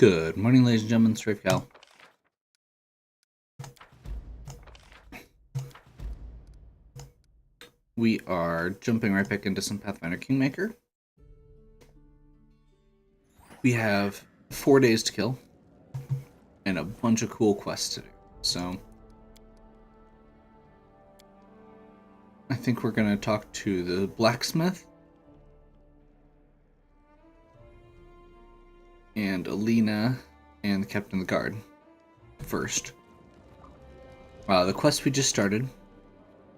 Good morning, ladies and gentlemen. Strafe Cal. We are jumping right back into some Pathfinder Kingmaker. We have 4 days to kill and a bunch of cool quests to do. So I think we're going to talk to the blacksmith and Alina and the captain of the guard first. The quests we just started,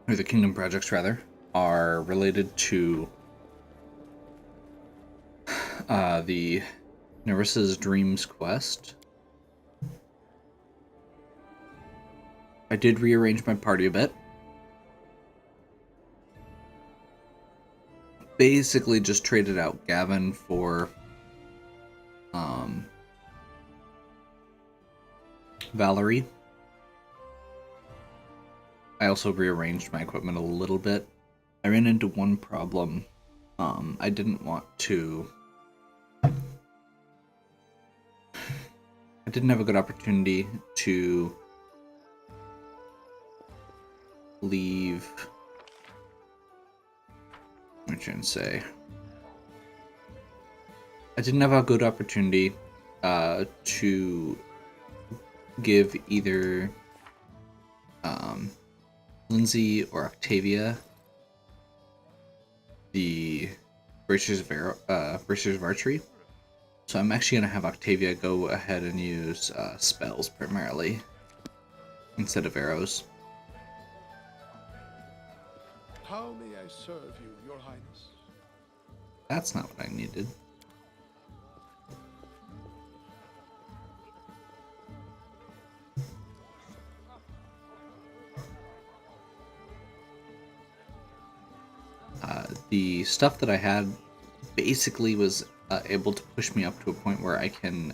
or the kingdom projects rather, are related to the Nerissa's Dreams quest. I did rearrange my party a bit. Basically just traded out Gavin for Valerie. I also rearranged my equipment a little bit. I ran into one problem. I didn't want to... I didn't have a good opportunity to leave... What am I trying to say? I didn't have a good opportunity to give either Lindsay or Octavia the Bracers of Archery. So I'm actually going to have Octavia go ahead and use spells primarily instead of arrows. How may I serve you, Your Highness? That's not what I needed. The stuff that I had basically was able to push me up to a point where I can...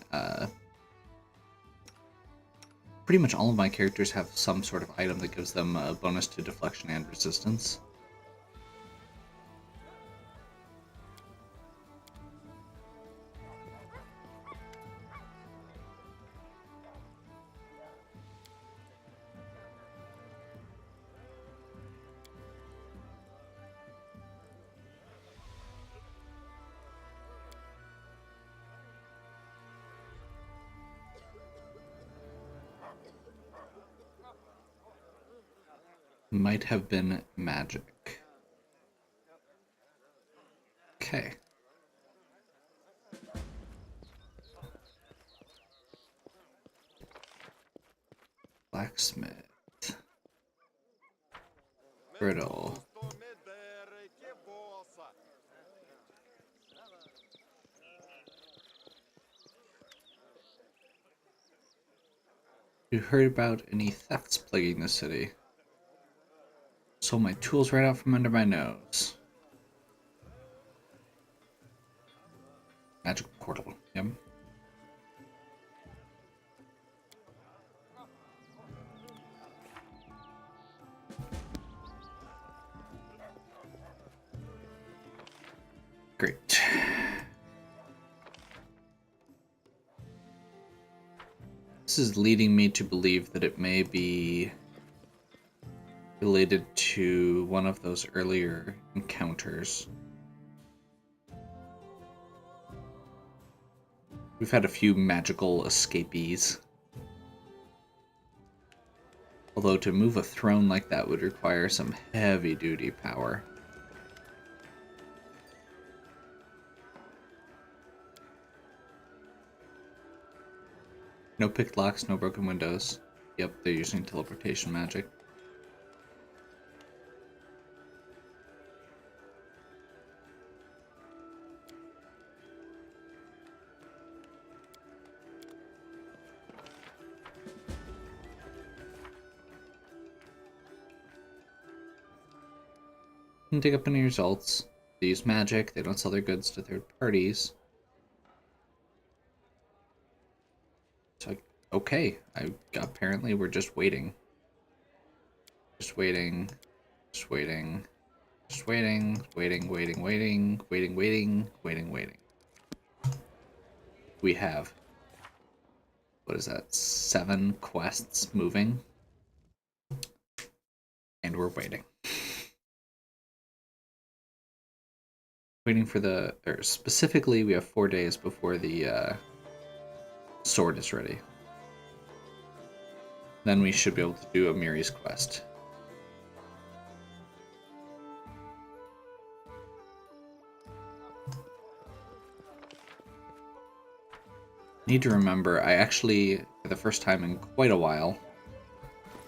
pretty much all of my characters have some sort of item that gives them a bonus to deflection and resistance. Might have been magic. Okay. Blacksmith. Brittle. You heard about any thefts plaguing the city? Sold my tools right out from under my nose. Magic portal. Yep. Great. This is leading me to believe that it may be related to one of those earlier encounters. We've had a few magical escapees. Although to move a throne like that would require some heavy-duty power. No picked locks, no broken windows. Yep, they're using teleportation magic. Can dig up any results. They use magic, they don't sell their goods to third parties. So, okay, apparently we're just waiting. Just waiting, just waiting, just waiting, waiting. We have what is that, 7 quests moving. And we're waiting. Waiting for or specifically, we have 4 days before the sword is ready. Then we should be able to do a Miri's quest. Need to remember, I actually, for the first time in quite a while,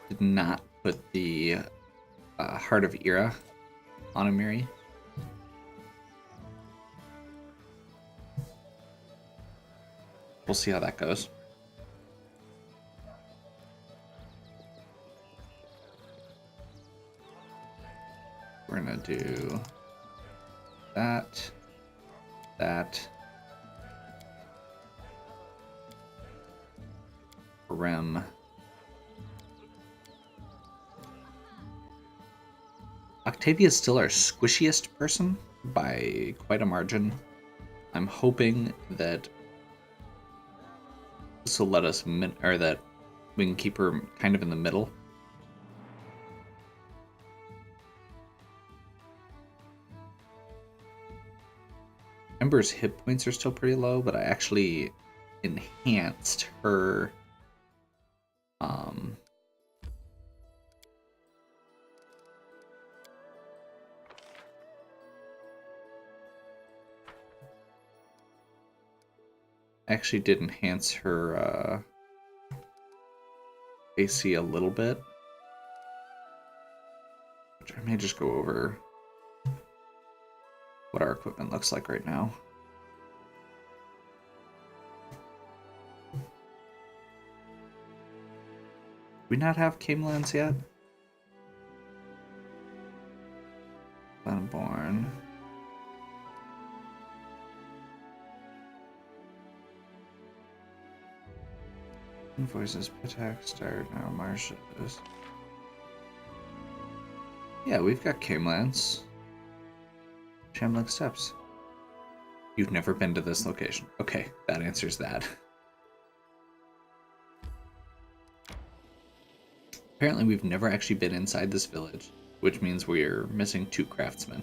did not put the Heart of Ira on a Miri. We'll see how that goes. We're gonna do that, that, Rem. Octavia is still our squishiest person by quite a margin. I'm hoping that this will let us or that we can keep her kind of in the middle. Ember's hit points are still pretty low, but I actually enhanced her actually did enhance her AC a little bit, which I may just go over what our equipment looks like right now. Do we not have Camelands yet? Glenborn. Invoices, Patak, start now, Marshes. Yeah, we've got Camelands. Shambling Steps. You've never been to this location. Okay, that answers that. Apparently we've never actually been inside this village, which means we're missing 2 craftsmen.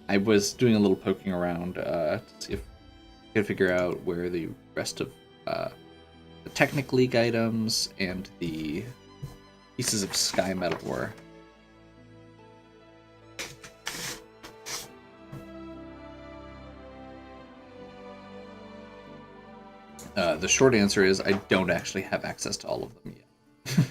I was doing a little poking around to see if I could figure out where the rest of the Technic League items and the pieces of sky metal were. The short answer is I don't actually have access to all of them yet.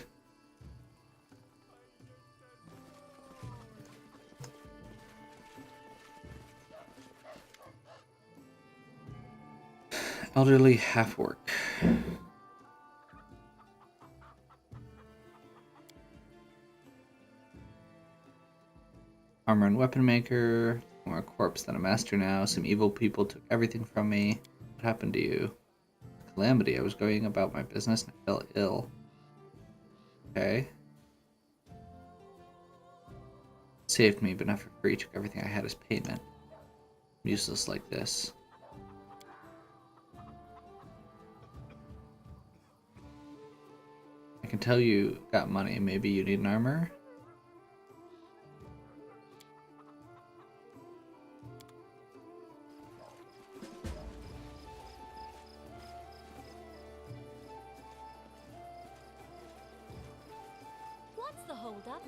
Elderly half-orc. Armor and weapon maker. More a corpse than a master now. Some evil people took everything from me. What happened to you? Calamity. I was going about my business and I fell ill. Okay. Saved me, but not for free. Took everything I had as payment. I'm useless like this. I can tell you got money. Maybe you need an armor? What's the holdup?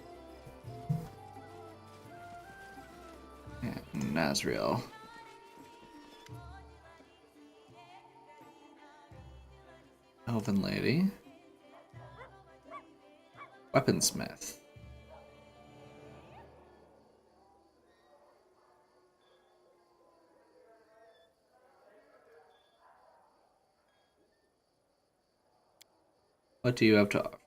Yeah, Nazriel. Elven lady. Weaponsmith. What do you have to offer?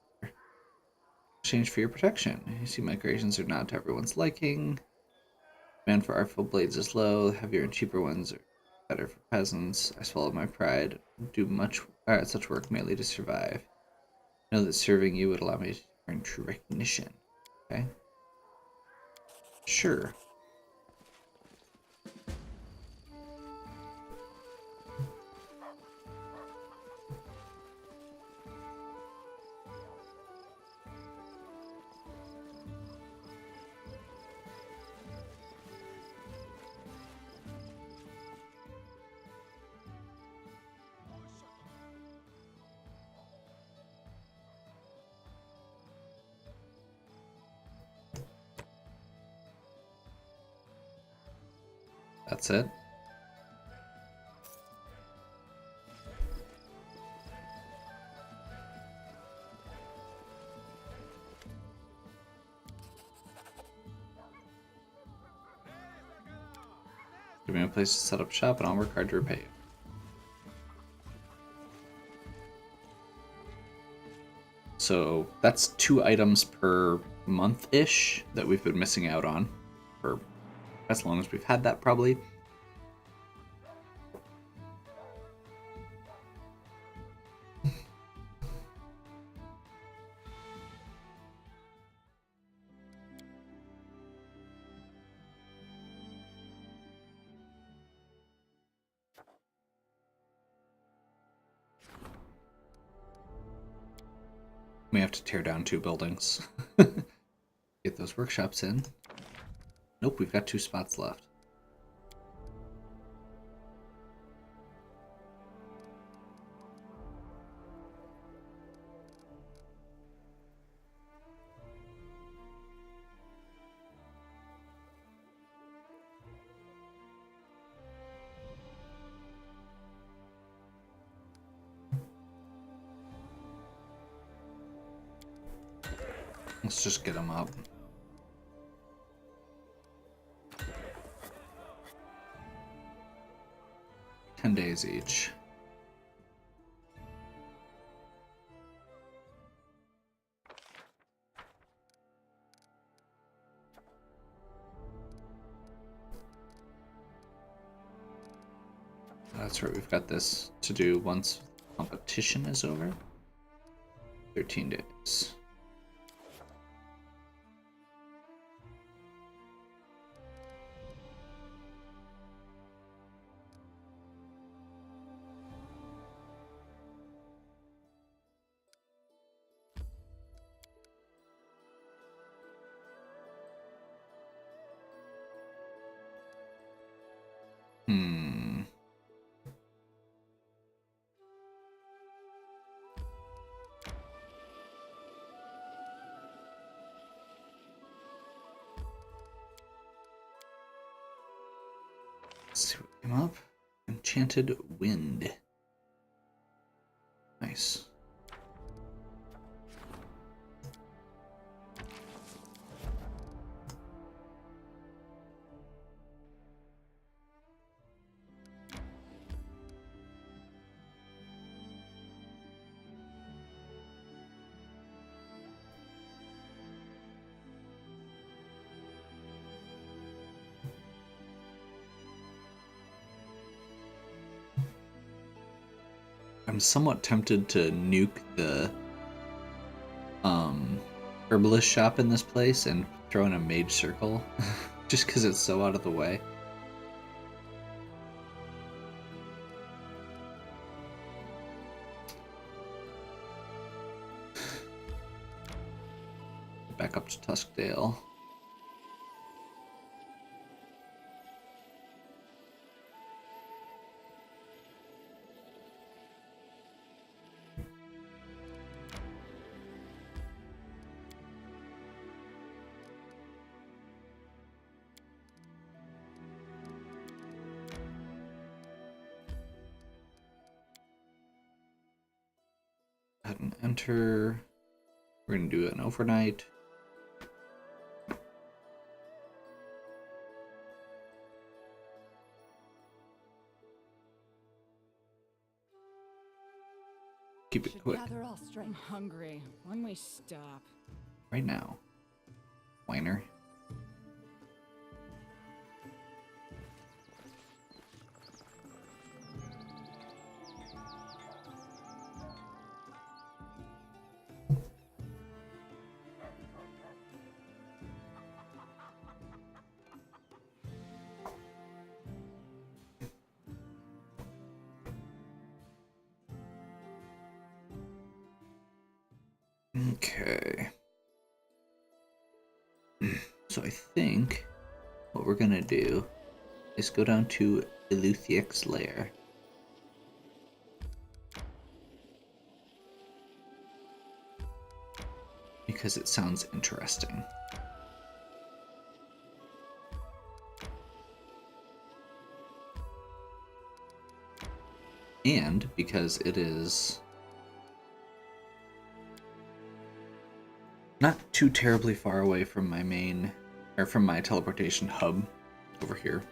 Exchange for your protection. You see my creations are not to everyone's liking. Demand for artful blades is low. Heavier and cheaper ones are better for peasants. I swallowed my pride. Do much such work merely to survive. Know that serving you would allow me to earn true recognition. Okay. Sure. That's it. Give me a place to set up shop and I'll work hard to repay you. So that's 2 items per month-ish that we've been missing out on for as long as we've had that, probably. We have to tear down 2 buildings. Get those workshops in. Nope, we've got 2 spots left. Let's just get them up. $10 each. That's right, we've got this to do once competition is over. 13 days. Let's see what came up. Enchanted Wind. Nice. I'm somewhat tempted to nuke the herbalist shop in this place and throw in a mage circle just because it's so out of the way. Back up to Tuskdale. Go ahead and enter. We're going to do an overnight. Keep it quick. I'm hungry. When we stop. Right now. Whiner. Okay. So I think what we're gonna do is go down to Eluthiac's lair. Because it sounds interesting. and because it is not too terribly far away from my main, or from my teleportation hub over here.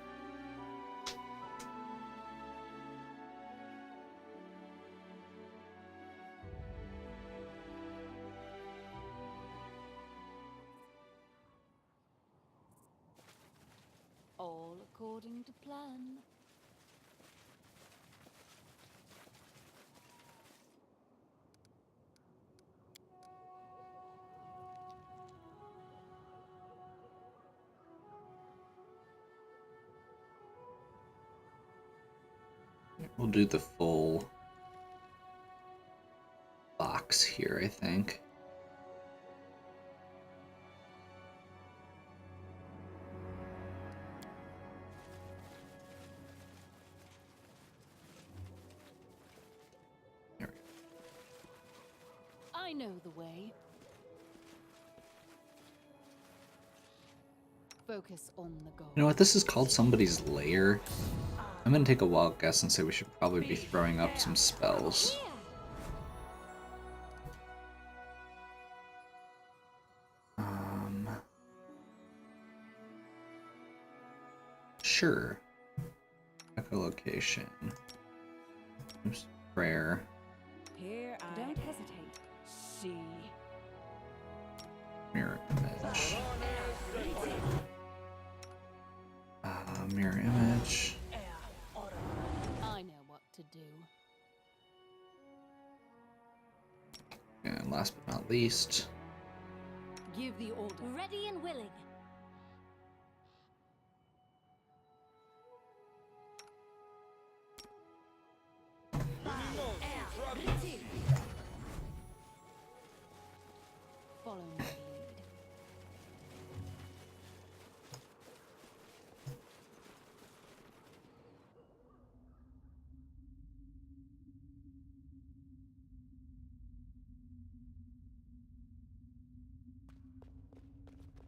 All according to plan. We'll do the full box here, I think. There we go. I know the way. Focus on the goal. You know what? This is called somebody's lair. I'm gonna take a wild guess and say we should probably be throwing up some spells. Sure. Echolocation. Oops. Prayer. Here I don't hesitate. See. Mirror image. Mirror image. I know what to do. And last but not least, Give the order. Ready and willing. Follow my lead.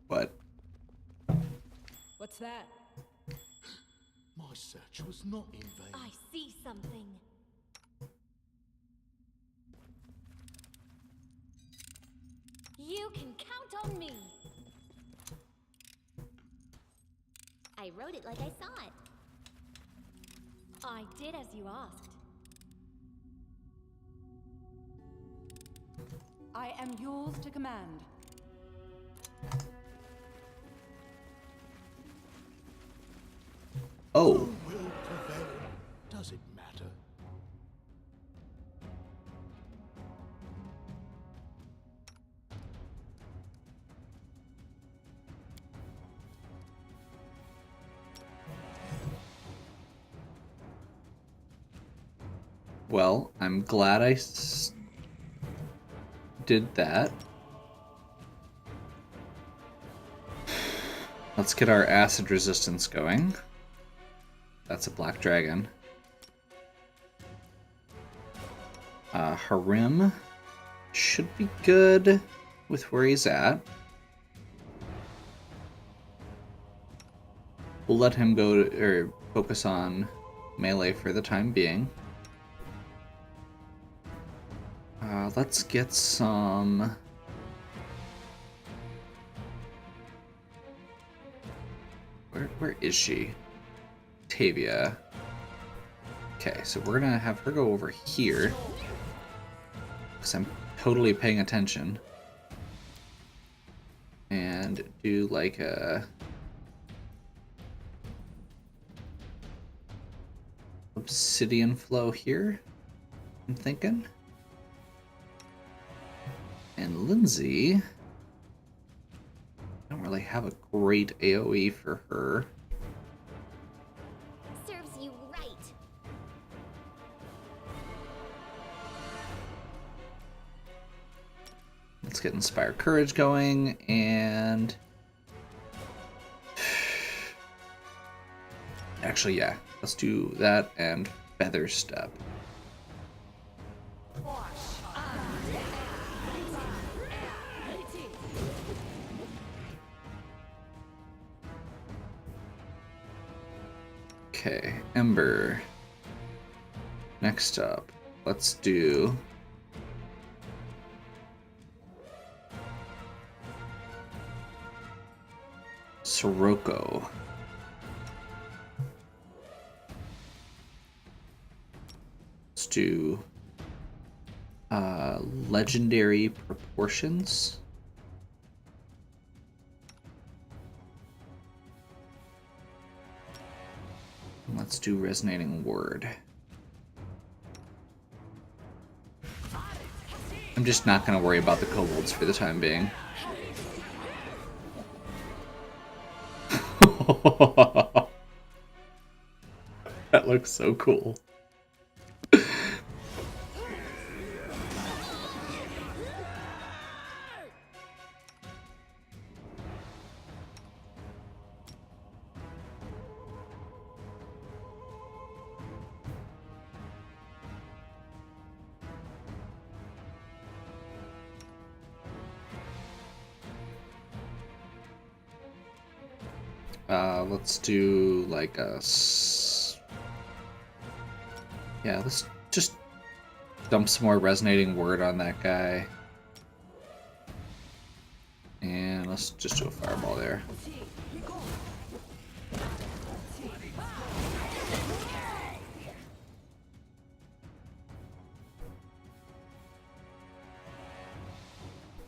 what? What's that? My search was not in vain. I see something. You can count on me. I wrote it like I saw it. I did as you asked. I am yours to command. Oh, Will prevail. Does it matter? well, I'm glad I did that. Let's get our acid resistance going. That's a black dragon. Harim should be good with where he's at. We'll let him go or focus on melee for the time being. Let's get some. Where is she? Tavia. Okay, so we're gonna have her go over here. Because I'm totally paying attention. And do like a obsidian flow here, I'm thinking. And Lindsay, I don't really have a great AoE for her. Serves you right. Let's get Inspire Courage going, and actually, yeah, let's do that and Feather Step. Okay, Ember. Next up, let's do Sirocco. Let's do legendary proportions. Let's do resonating word. I'm just not going to worry about the kobolds for the time being. That looks so cool. Let's do like a... Yeah, let's just dump some more resonating word on that guy. And let's just do a fireball there.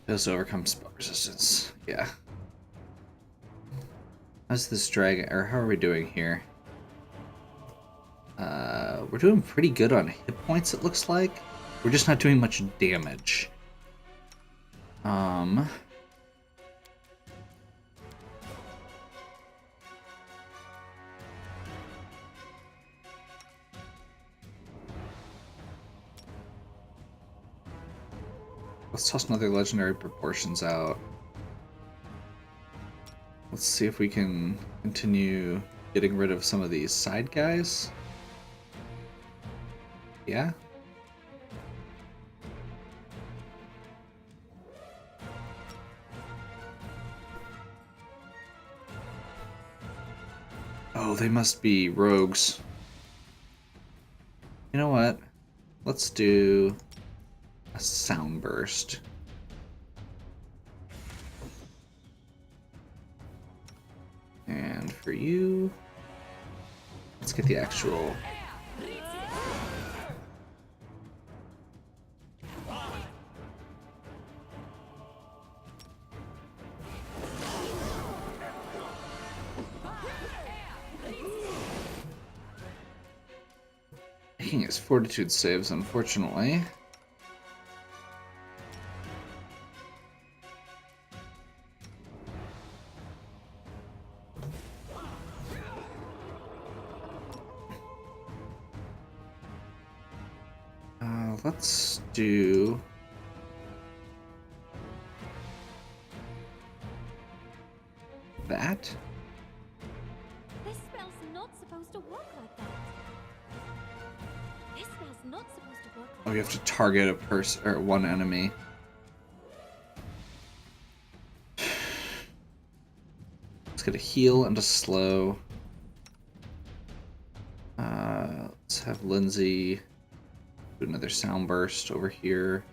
Does overcome spell resistance. Yeah. How's this dragon, or how are we doing here? We're doing pretty good on hit points, it looks like. We're just not doing much damage. Let's toss another legendary proportions out. Let's see if we can continue getting rid of some of these side guys. Yeah? Oh, they must be rogues. You know what? Let's do a sound burst. And for you, let's get the actual... Making his fortitude saves, unfortunately. Let's do... that? This spell's not supposed to work like that. This spell's not supposed to work like Oh, you have to target a person or one enemy. Let's get a heal and a slow. Let's have Lindsay do another sound burst over here.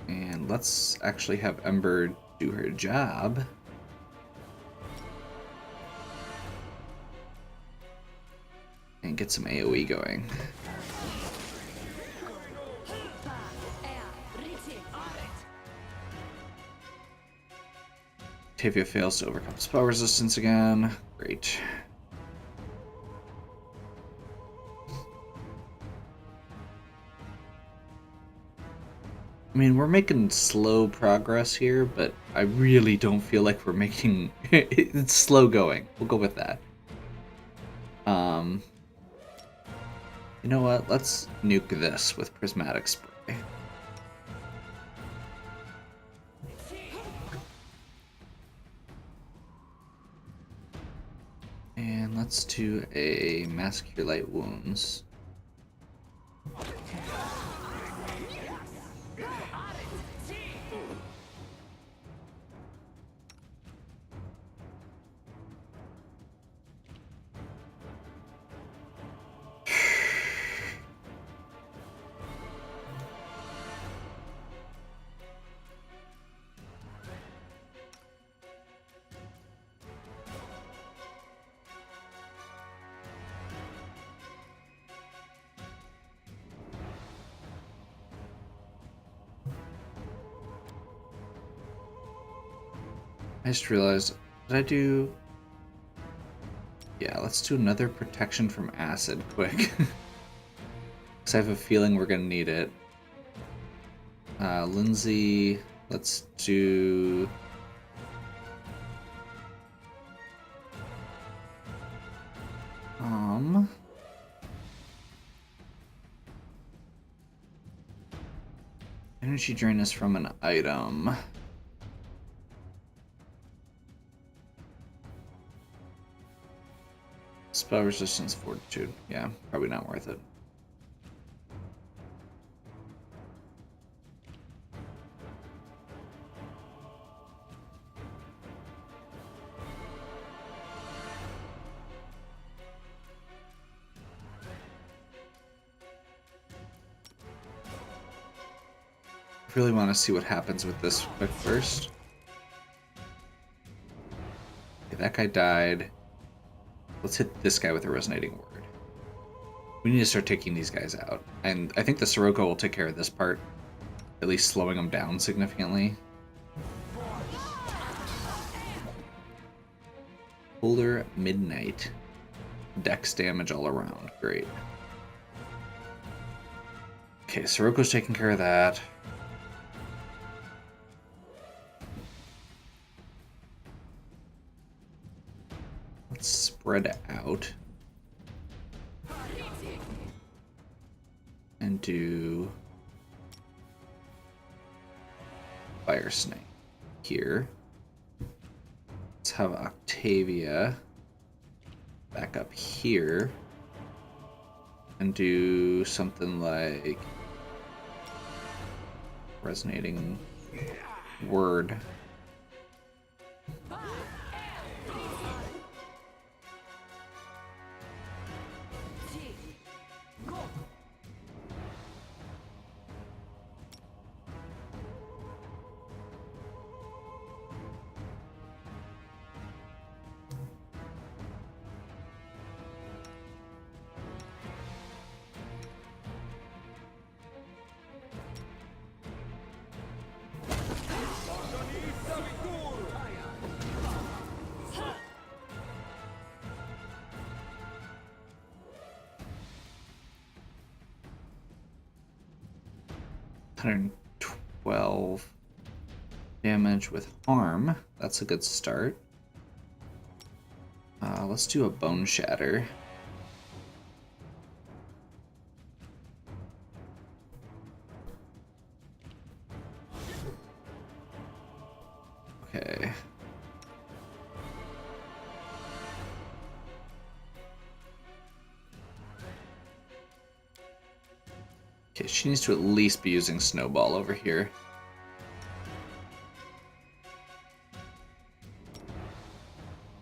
And let's actually have Ember do her job. And get some AoE going. Tavia fails to overcome spell resistance again. Great. I mean, we're making slow progress here, but I really don't feel like we're making... It's slow going. We'll go with that. You know what? Let's nuke this with Prismatic Spray. And let's do a Mass Cure Light Wounds. I just realized, did I do... Yeah, let's do another protection from acid quick. Because I have a feeling we're going to need it. Lindsay, let's do... Energy drain is from an item. Spell resistance, fortitude. Yeah, probably not worth it. I really want to see what happens with this quick first. Okay, that guy died. Let's hit this guy with a resonating word. We need to start taking these guys out. And I think the Sirocco will take care of this part. At least slowing them down significantly. Polar Midnight. Dex damage all around. Great. Okay, Sirocco's taking care of that. Let's spread out. And do Fire Snake here. Let's have Octavia back up here and do something like resonating word. $112 damage with harm. That's a good start. Let's do a Bone Shatter. Okay. Okay, she needs to at least be using Snowball over here.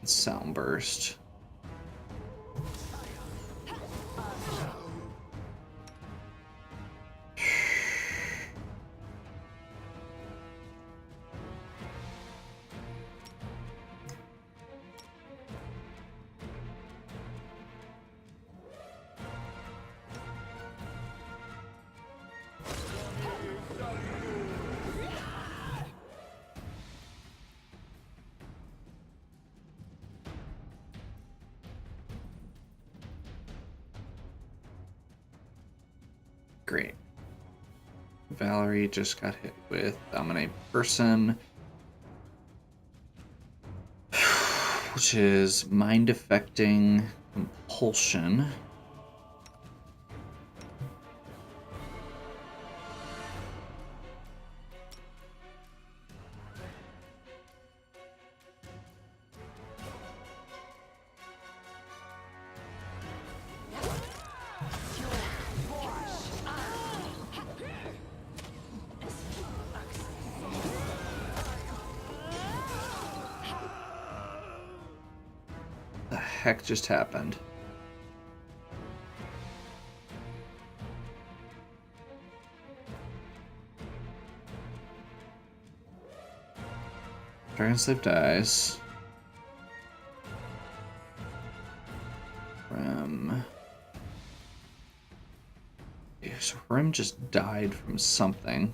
Sound Burst. Great. Valerie just got hit with Dominate Person, which is Mind Affecting Compulsion. The heck just happened? Dragon Slave dies. Rim. Yeah, so Rim just died from something.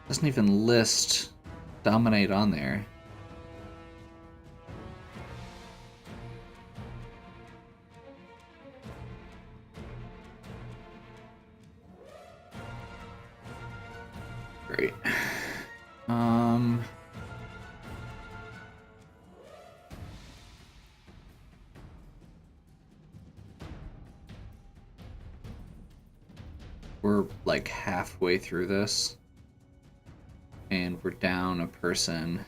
Doesn't even list dominate on there. Great. We're like halfway through this, and we're down a person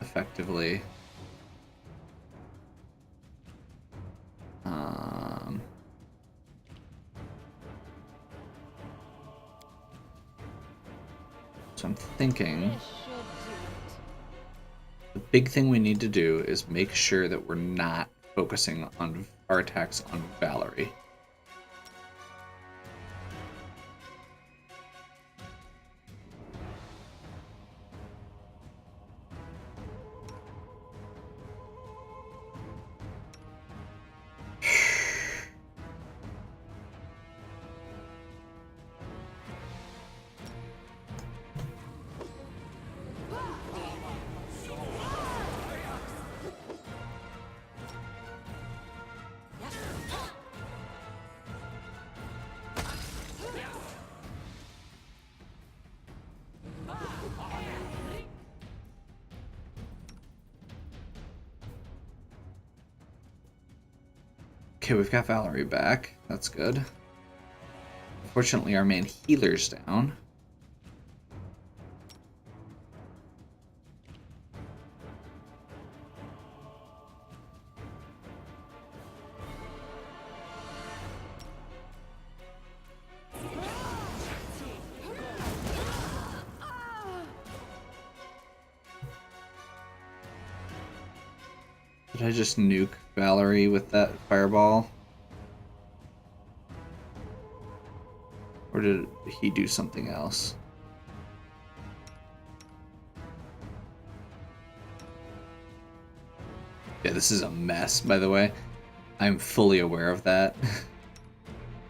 effectively. So I'm thinking This should do it. the big thing we need to do is make sure that we're not focusing on our attacks on Valerie. Okay, we've got Valerie back. That's good. Unfortunately, our main healer's down. Did I just nuke Valerie with that fireball? Or did he do something else? Yeah, this is a mess, by the way. I'm fully aware of that.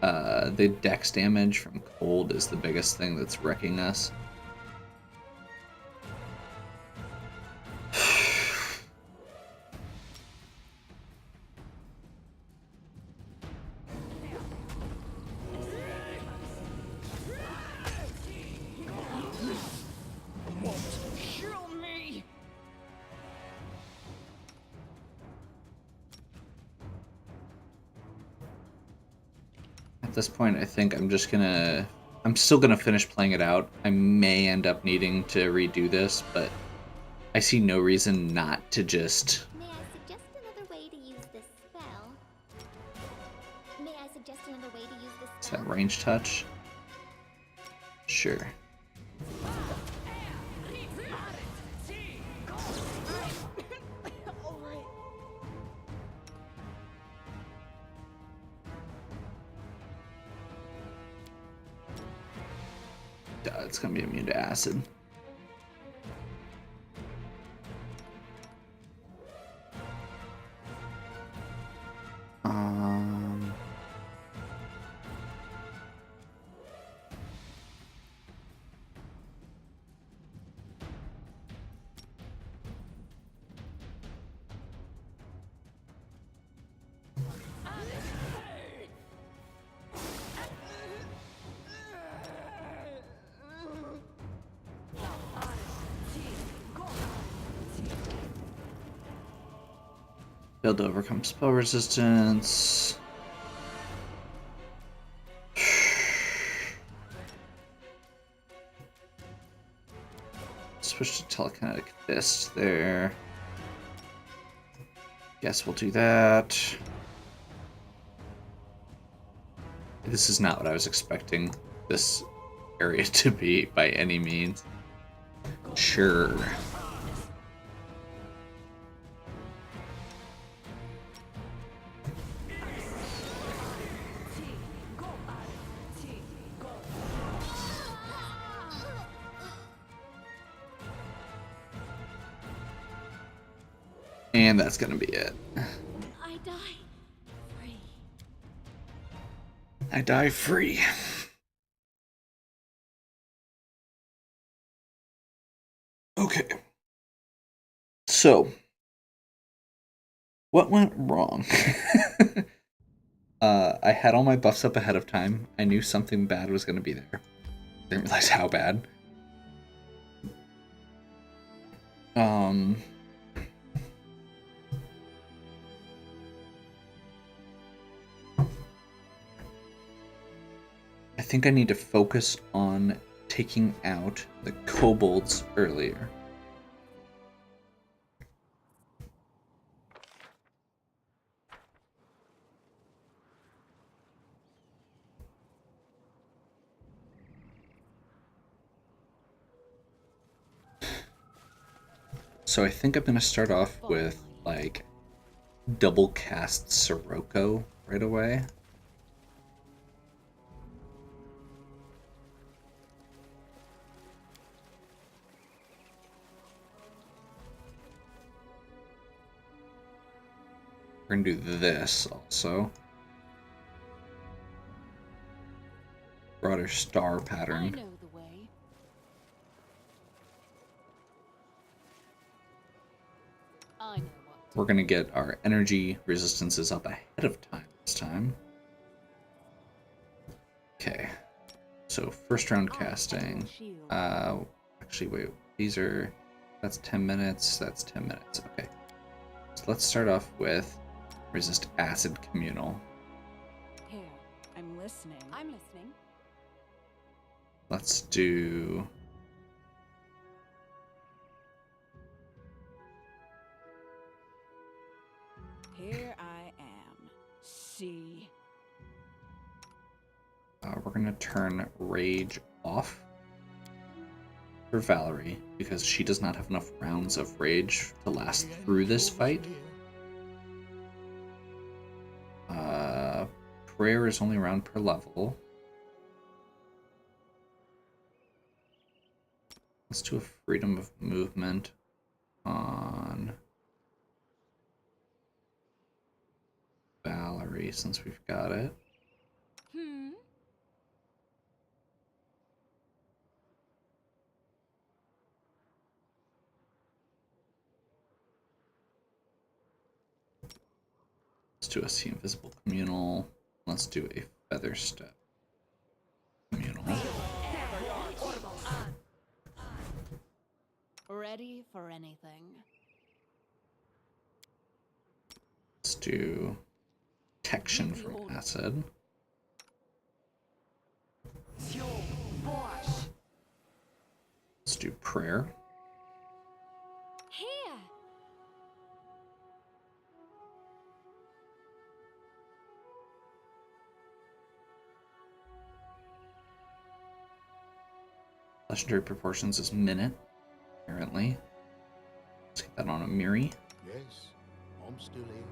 The dex damage from cold is the biggest thing that's wrecking us. Kill me! At this point, I think I'm still gonna finish playing it out. I may end up needing to redo this, but I see no reason not to just... May I suggest another way to use this spell? May I suggest another way to use this Is spell? that range touch? Sure. It's gonna be immune to acid. Um, Failed to overcome spell resistance. Switch to telekinetic fist there. Guess we'll do that. This is not what I was expecting this area to be by any means. Sure. And that's gonna be it. I die free. I die free. Okay. So, what went wrong? I had all my buffs up ahead of time. I knew something bad was going to be there. Didn't realize how bad. I think I need to focus on taking out the kobolds earlier. So I think I'm going to start off with, like, double cast Sirocco right away. We're going to do this also. Broader star pattern. I know the way. I know what. We're going to get our energy resistances up ahead of time this time. Okay. So first round casting. Actually, wait. These are... That's 10 minutes. That's 10 minutes. Okay. So let's start off with resist acid communal. Here, I'm listening. I'm listening. Let's do... Here I am. See. we're going to turn rage off for Valerie because she does not have enough rounds of rage to last through this fight. Prayer is only round per level. Let's do a freedom of movement on Valerie since we've got it. Let's do a see invisible communal. Let's do a feather step communal. Ready for anything. Let's do protection from acid. Let's do prayer. Here! Legendary proportions is minute, apparently. Let's get that on a Miri. Yes, I'm still here.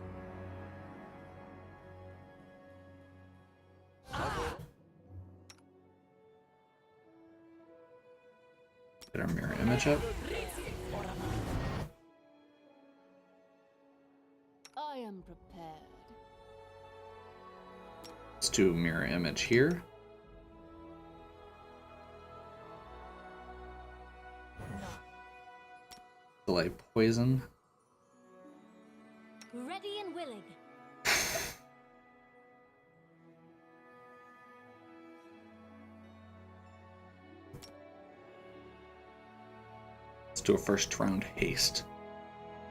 Get our mirror image up. I am prepared. Let's do a mirror image here. Delay poison. Ready and willing. Let's do a first round haste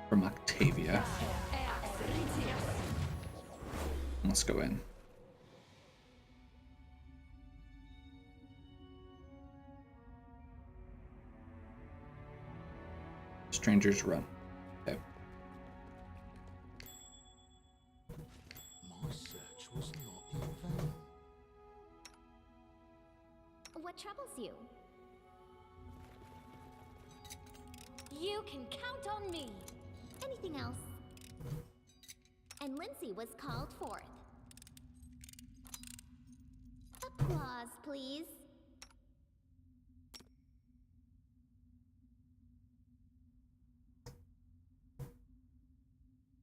from Octavia. Let's go in. Strangers run. Okay. My search was not in vain. What troubles you? You can count on me. Anything else? And Lindsay was called forth. Applause, please.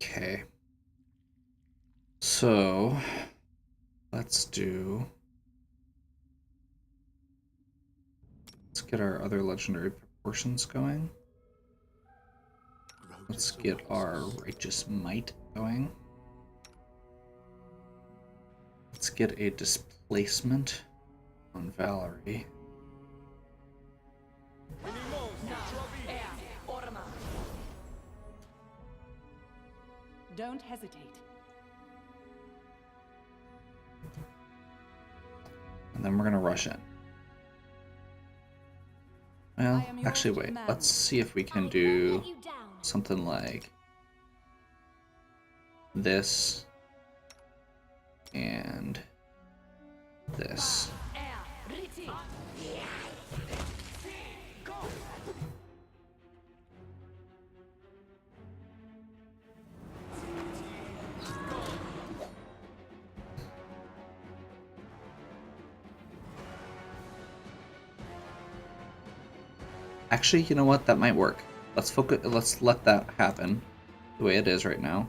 Okay. So, let's get our other legendary proportions going. Let's get our righteous might going. Let's get a displacement on Valerie. Don't hesitate. And then we're gonna rush in. Well, I am yours actually to wait, command. let's see if we I can won't do let you down. something like this and this. Actually, you know what? That might work. Let's focus. Let's let that happen the way it is right now.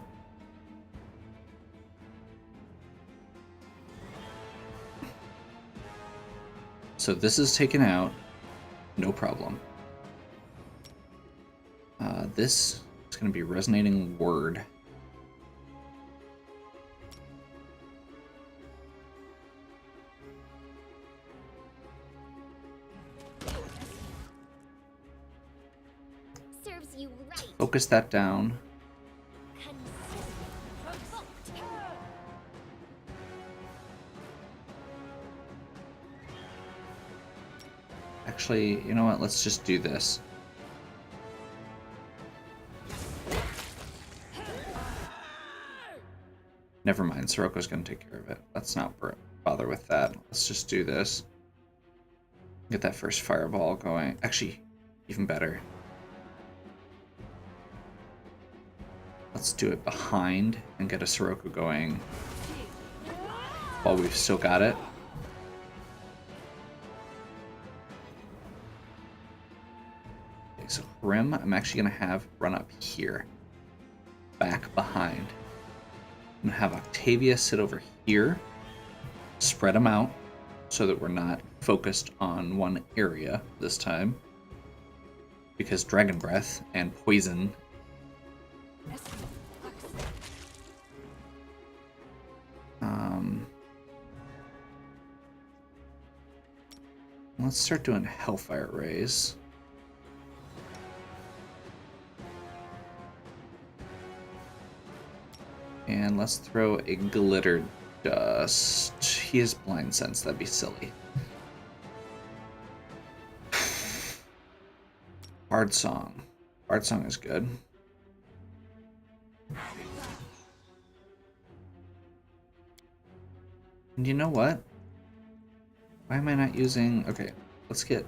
So this is taken out, no problem. This is going to be resonating word. Serves you right. Focus that down. Provoked. Actually, you know what? Let's just do this. Never mind, Siroko's going to take care of it. Let's not bother with that. Let's just do this. Get that first fireball going. Actually, even better. Let's do it behind and get a Sirocco going while we've still got it. Okay, so Grim, I'm actually going to have run up here. Back behind. I'm going to have Octavia sit over here. Spread them out so that we're not focused on one area this time. Because Dragon Breath and Poison. Let's start doing Hellfire Rays. And let's throw a Glitter Dust. He has Blind Sense, that'd be silly. Bard Song. Bard Song is good. And you know what? Why am I not using... Okay, let's get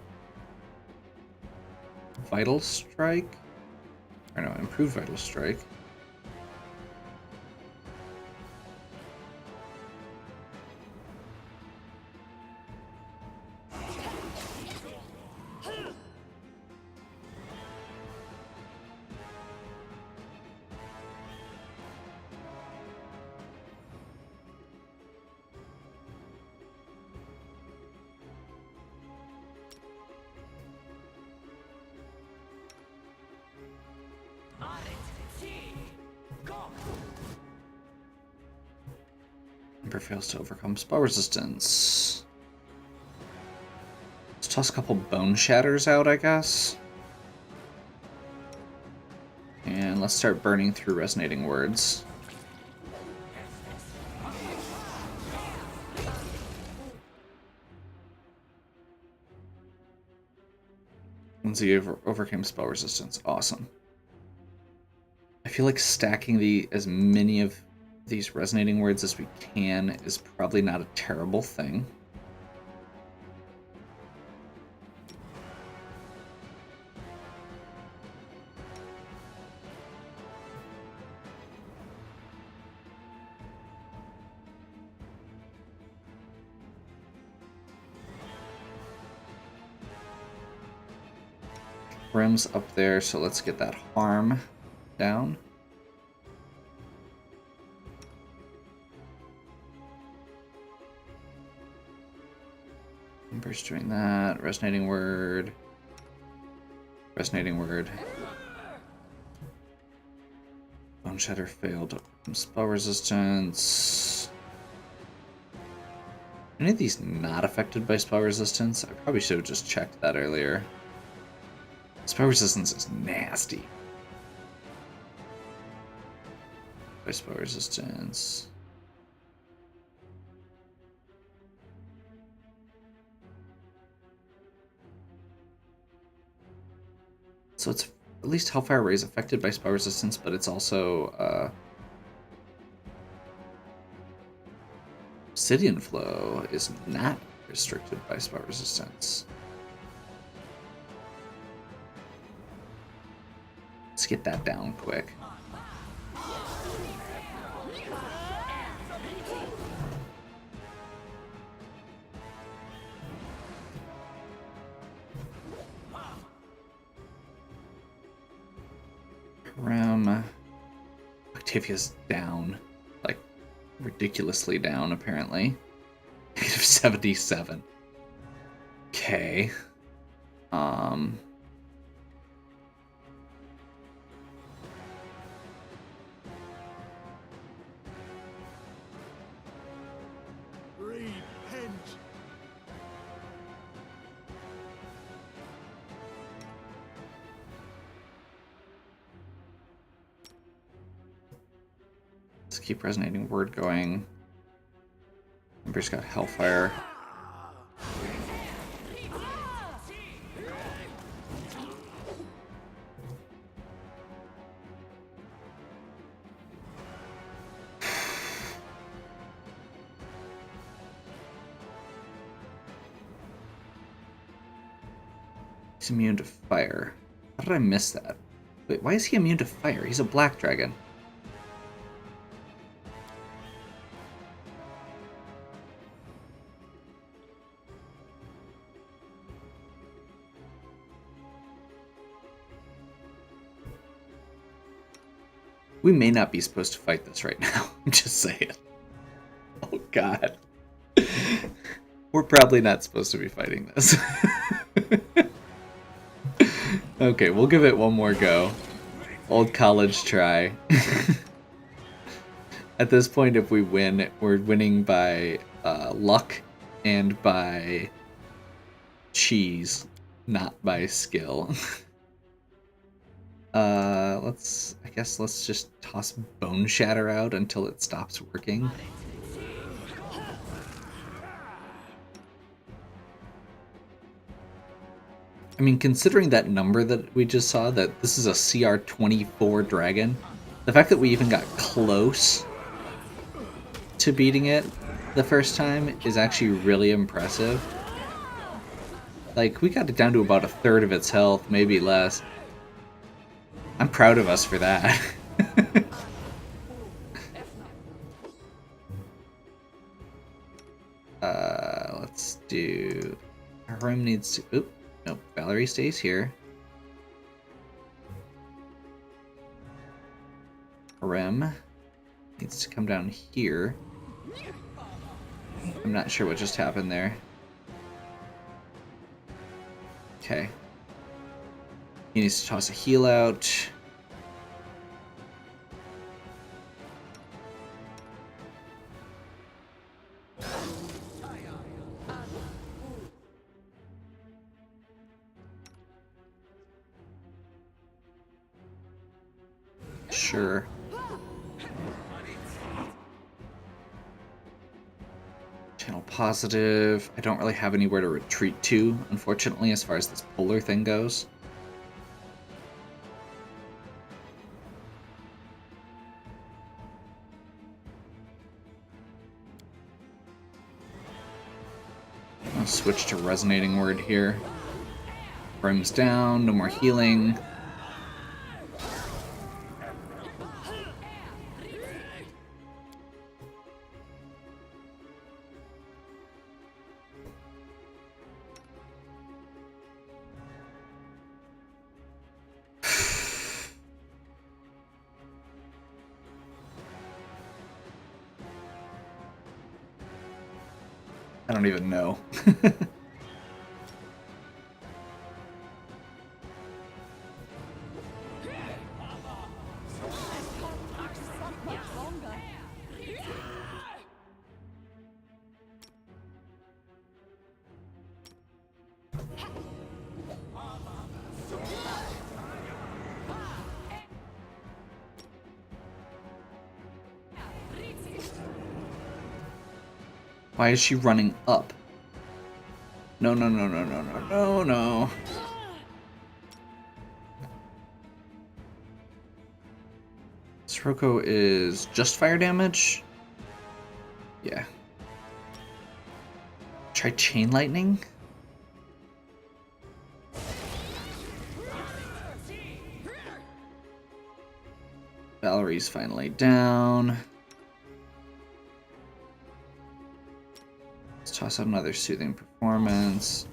Vital Strike. Or no, Improved Vital Strike. Ember fails to overcome spell resistance. Let's toss a couple Bone Shatters out, I guess. And let's start burning through Resonating Words. Lindsay overcame spell resistance. Awesome. I feel like stacking as many of these Resonating Words as we can is probably not a terrible thing. Brim's up there, so let's get that harm down. Ember's doing that. Resonating Word. Resonating Word. Shatter failed. Spell resistance. Any of these not affected by spell resistance? I probably should have just checked that earlier. Spell resistance is nasty. By spell resistance. So it's at least Hellfire Ray is affected by spell resistance, but it's also Obsidian Flow is not restricted by spell resistance. Let's get that down quick. Octavia's down. Like, ridiculously down, apparently. Negative 77. Okay. Repent. Let's keep resonating word going. Ember's got Hellfire. He's immune to fire. How did I miss that? Wait, why is he immune to fire? He's a black dragon. We may not be supposed to fight this right now. I'm just saying. Oh god. We're probably not supposed to be fighting this. Okay, we'll give it one more go. Old college try. At this point, if we win, we're winning by luck and by cheese, not by skill. I guess let's just toss Bone Shatter out until it stops working. I mean, considering that number that we just saw, that this is a CR 24 dragon, the fact that we even got close to beating it the first time is actually really impressive. Like, we got it down to about a third of its health, maybe less. I'm proud of us for that. Let's do... Our room needs to... Oop, nope, Valerie stays here. Rem needs to come down here. I'm not sure what just happened there. Okay. He needs to toss a heal out. Sure. Channel positive. I don't really have anywhere to retreat to, unfortunately, as far as this polar thing goes. I'll switch to resonating word here. Brim's down, no more healing. I don't even know. Why is she running up? No, no, no, no, no, no, no, no. Sirocco is just fire damage? Yeah. Try chain lightning? Valerie's finally down. Let's toss out another soothing performance.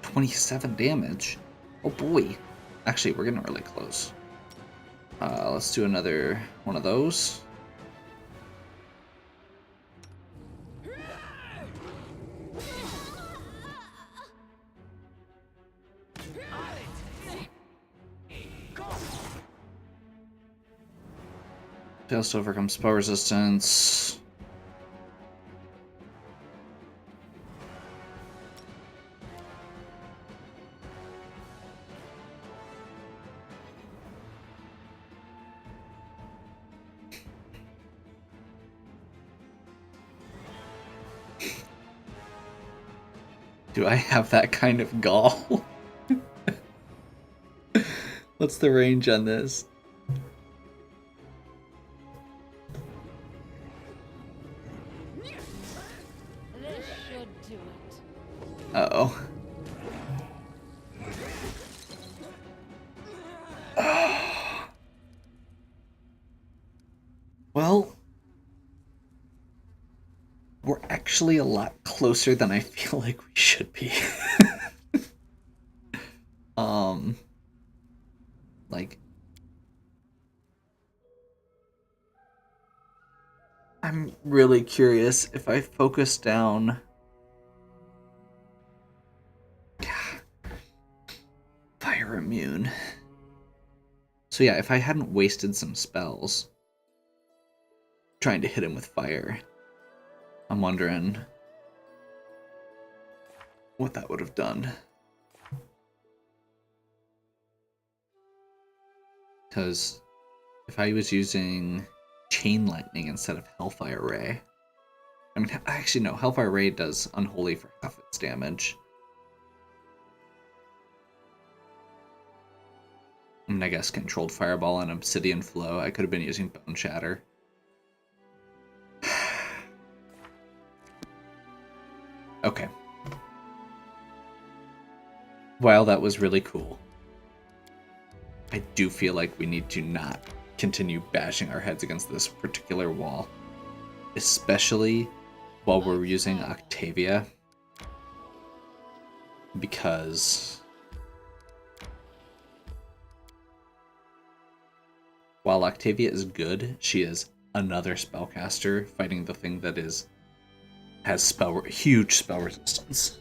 $27 damage. Oh boy. Actually, we're getting really close. Let's do another one of those. Fails to overcome spell resistance. Do I have that kind of gall? What's the range on this? This should do it. Uh-oh. Well, we're actually a lot closer than I feel like we should be. Like, I'm really curious if I focus down. Fire immune. So yeah, if I hadn't wasted some spells trying to hit him with fire, I'm wondering what that would have done. Because if I was using Chain Lightning instead of Hellfire Ray, I mean, actually no, Hellfire Ray does Unholy for half its damage. And I guess Controlled Fireball and Obsidian Flow. I could have been using Bone Shatter. Okay. While that was really cool, I do feel like we need to not continue bashing our heads against this particular wall. Especially while we're using Octavia. Because while Octavia is good, she is another spellcaster fighting the thing that has huge spell resistance.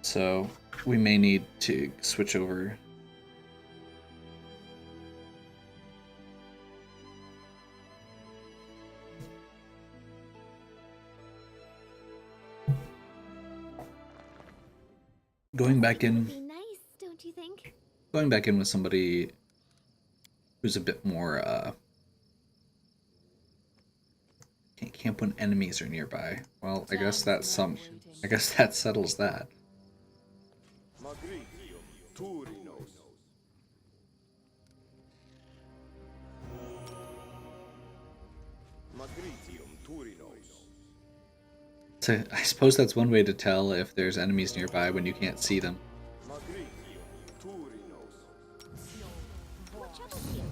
So we may need to switch over. Going back in. Would be nice, don't you think? Going back in with somebody who's a bit more can't camp when enemies are nearby. Well, I guess that settles that. So I suppose that's one way to tell if there's enemies nearby when you can't see them. What troubles you?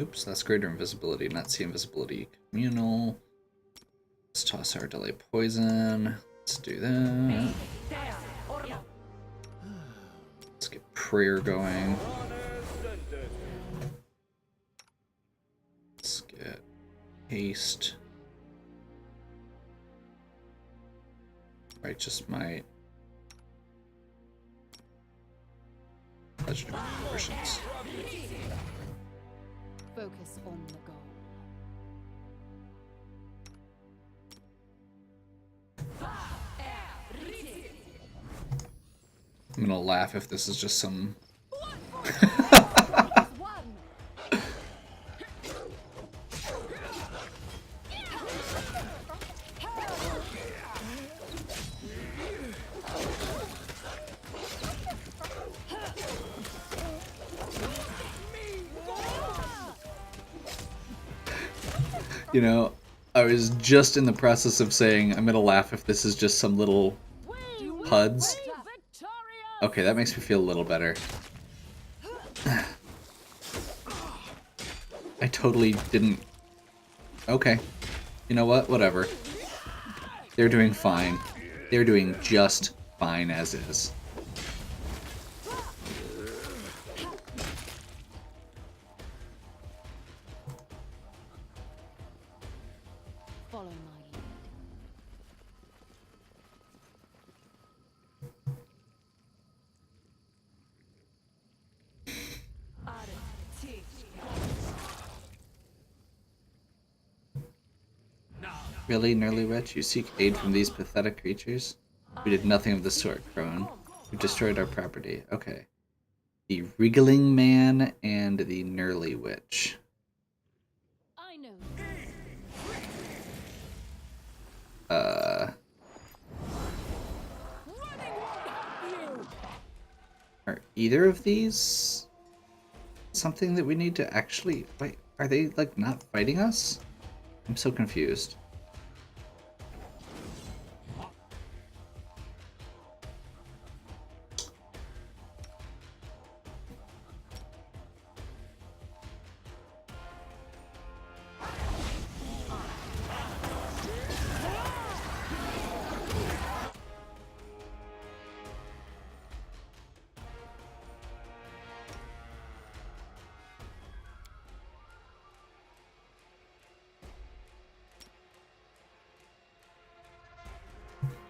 Oops, that's greater invisibility, not see invisibility. Communal. Let's toss our delay poison. Let's do that. Let's get prayer going. Let's get haste. Righteous might. Legendary proportions. Focus on the goal. I'm gonna laugh if this is just some. You know, I was just in the process of saying I'm gonna laugh if this is just some little HUDs. Okay, that makes me feel a little better. I totally didn't. Okay. You know what? Whatever. They're doing fine. They're doing just fine as is. Follow my lead. Really, Nerly Witch? You seek aid from these pathetic creatures? We did nothing of the sort, Crone. We've destroyed our property. Okay. The Wriggling Man and the Nerly Witch. I know. Are either of these something that we need to actually... Wait, are they, like, not fighting us? I'm so confused.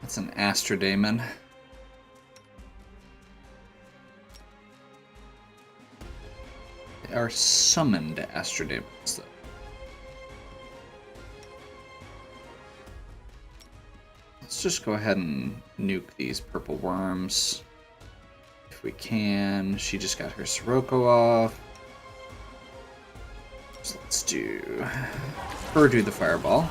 That's an Astrodaemon. They are summoned Astrodaemons, though. Let's just go ahead and nuke these purple worms. If we can. She just got her Sirocco off. So let's do her do the fireball.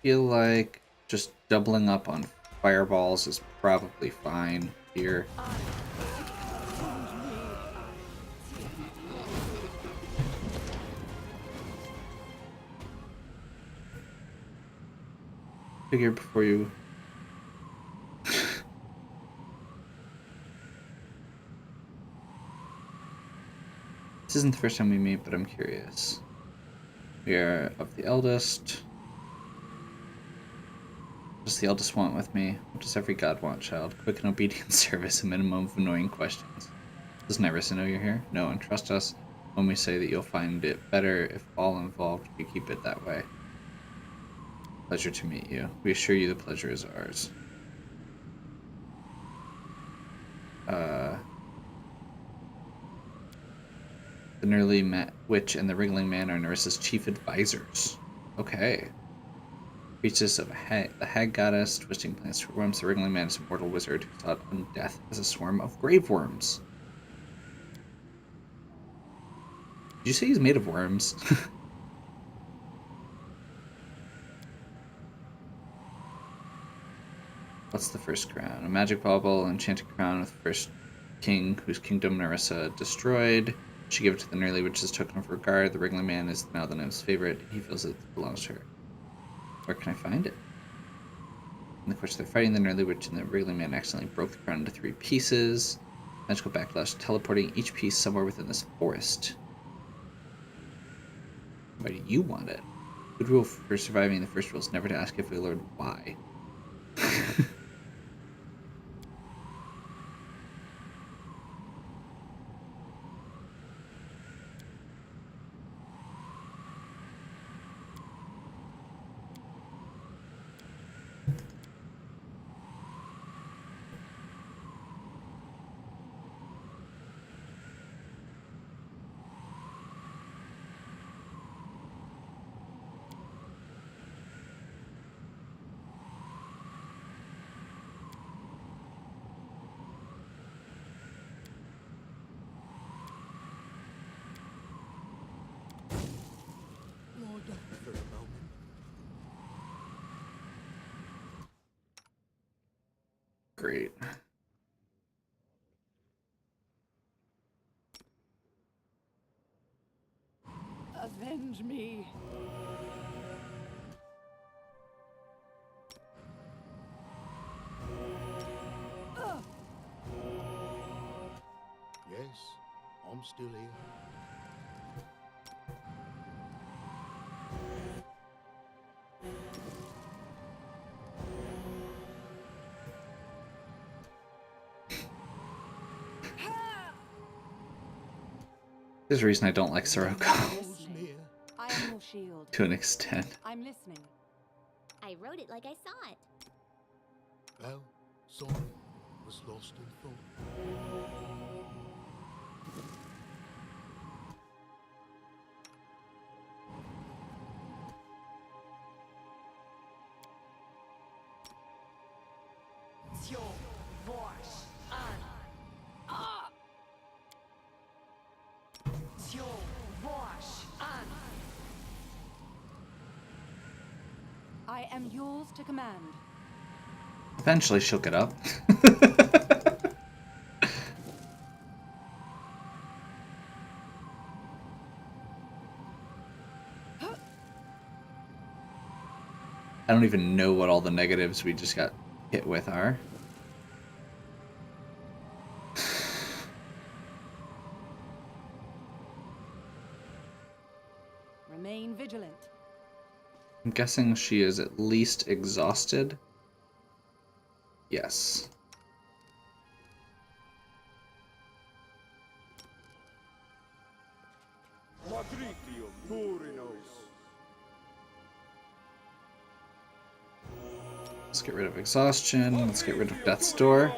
Feel like just doubling up on fireballs is probably fine here. Figure before you... This isn't the first time we meet, but I'm curious. We are of the eldest. What does the eldest want with me? What does every god want, child? Quick and obedient service, a minimum of annoying questions. Does Nerissa know you're here? No, and trust us when we say that you'll find it better if all involved you keep it that way. Pleasure to meet you. We assure you the pleasure is ours. The Nerly Witch and the Wriggling Man are Nerissa's chief advisors. Okay. Priestess of the Hag Goddess, twisting plants for worms. The Wriggling Man is a mortal wizard who sought death as a swarm of grave worms. Did you say he's made of worms? What's the first crown? A magic bauble, enchanted crown with the first king whose kingdom Narissa destroyed. She gave it to the Nerly Witch as a token of regard. The Wriggling Man is now the gnome's favorite. He feels it belongs to her. Where can I find it? In the course they're fighting, the Nerly Witch and the Wriggling Man accidentally broke the crown into 3 pieces. Magical backlash teleporting each piece somewhere within this forest. Why do you want it? Good rule for surviving the first rule is never to ask if we learn why. Lord, for a moment. Great. Avenge me. Yes, I'm still here. There's a reason I don't like Sirocco Listening. I am your shield. to an extent. I'm listening. I wrote it like I saw it. Well, someone was lost in thought. I am yours to command. Eventually she'll get up. I don't even know what all the negatives we just got hit with are. Remain vigilant. I'm guessing she is at least exhausted. Yes. Let's get rid of exhaustion. Let's get rid of death's door.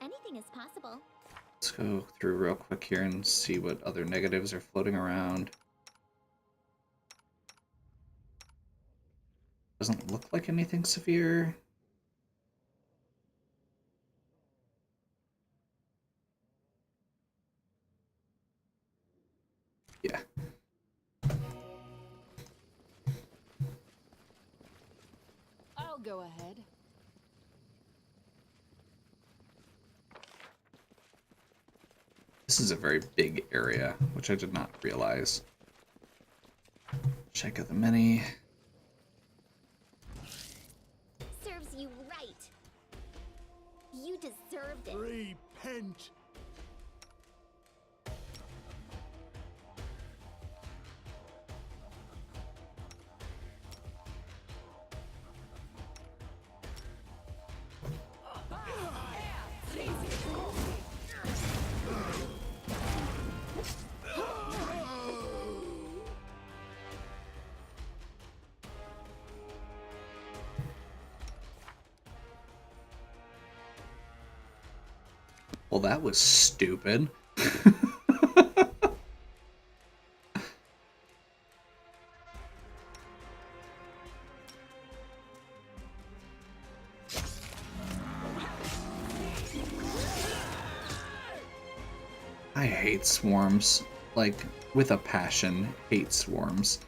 Anything is possible. Let's go through real quick here and see what other negatives are floating around. Doesn't look like anything severe. Yeah. I'll go ahead. This is a very big area, which I did not realize. Check out the menu. Serves you right. You deserved it. Repent! Well, that was stupid. hate swarms. Like, with a passion, hate swarms.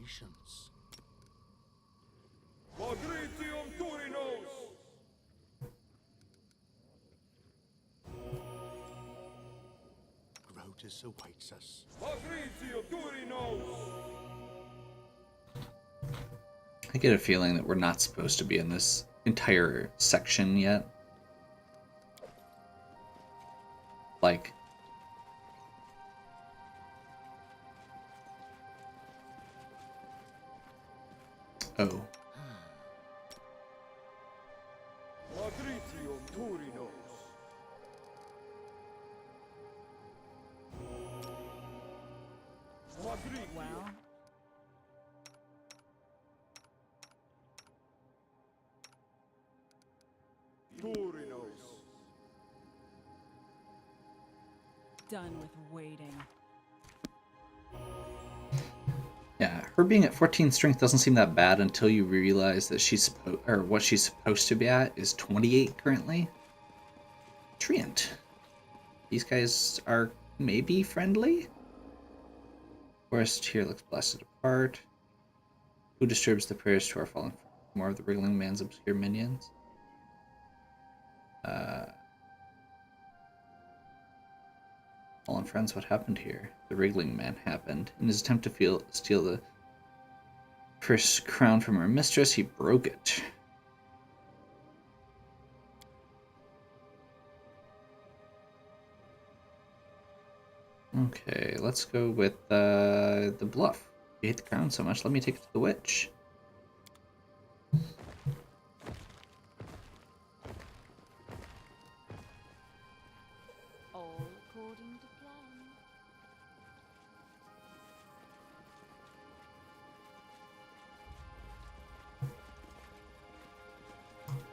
Patience. Magritium Turinos! Grotus awaits us. Magritium Turinos! I get a feeling that we're not supposed to be in this entire section yet. Like, oh. Magritium Turinos! Magritium. Well, Turinos. done with waiting. Yeah, her being at 14 strength doesn't seem that bad until you realize that what she's supposed to be at is 28 currently. Treant. These guys are maybe friendly? Forest here looks blasted apart. Who disturbs the prayers to our fallen friend? More of the wriggling man's obscure minions? Fallen friends, what happened here? The wriggling man happened. In his attempt to steal the first crown from her mistress, he broke it. Okay, let's go with the bluff. You hate the crown so much, let me take it to the witch. All according to plan.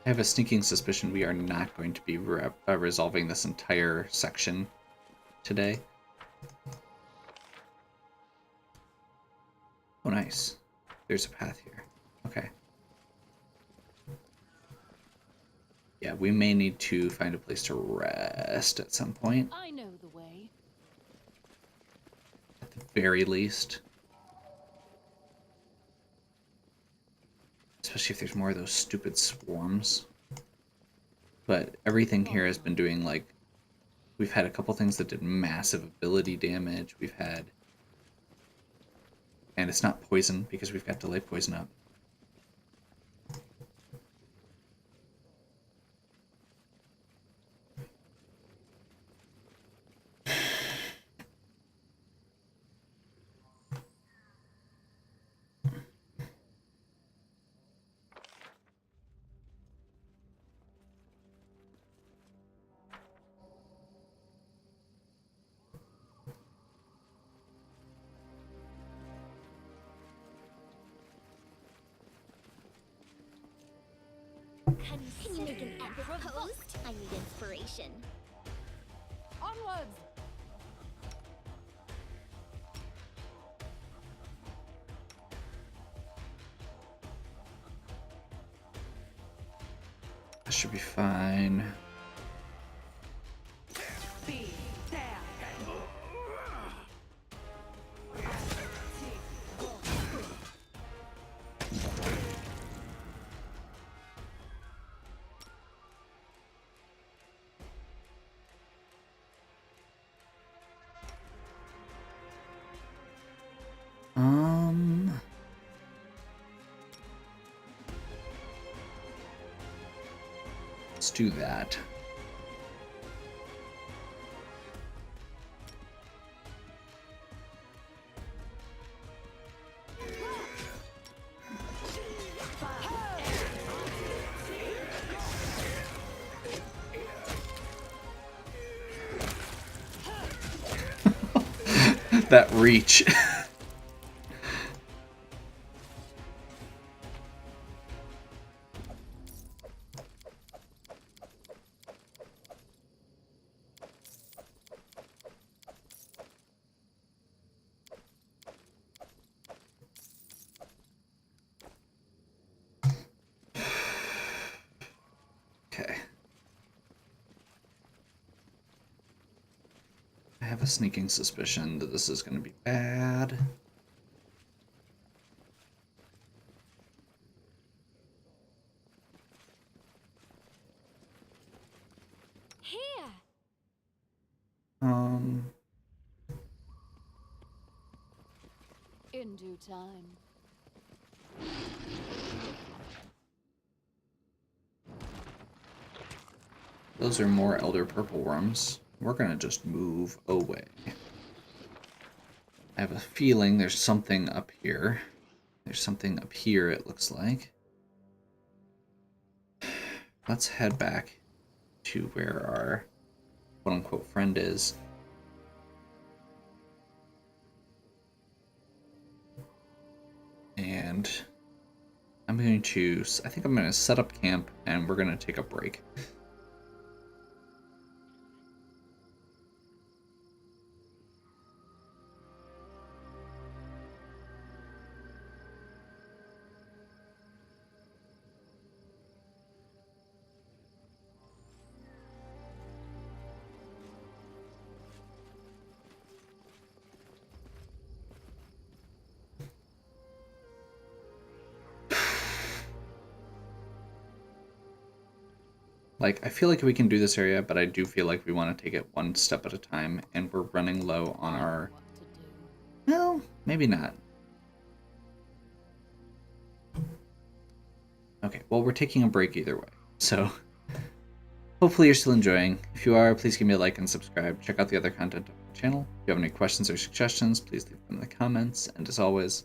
I have a sneaking suspicion we are not going to be resolving this entire section today. Oh, nice. There's a path here. Okay. Yeah, we may need to find a place to rest at some point, I know the way. at the very least. Especially if there's more of those stupid swarms. But everything here has been doing, like, we've had a couple things that did massive ability damage. We've had, and it's not poison because we've got delay poison up. Can you make an epic post? I need inspiration. Onwards! That should be fine. Be there. Let's do that. That reach. Okay. I have a sneaking suspicion that this is going to be bad. Here! In due time. Those are more elder purple worms. We're gonna just move away. I have a feeling there's something up here. There's something up here, it looks like. Let's head back to where our quote-unquote friend is. And I think I'm going to set up camp and we're going to take a break. Like, I feel like we can do this area, but I do feel like we want to take it one step at a time, and we're running low on our... Well, maybe not. Okay, well, we're taking a break either way, so hopefully you're still enjoying. If you are, please give me a like and subscribe. Check out the other content on the channel. If you have any questions or suggestions, please leave them in the comments, and as always,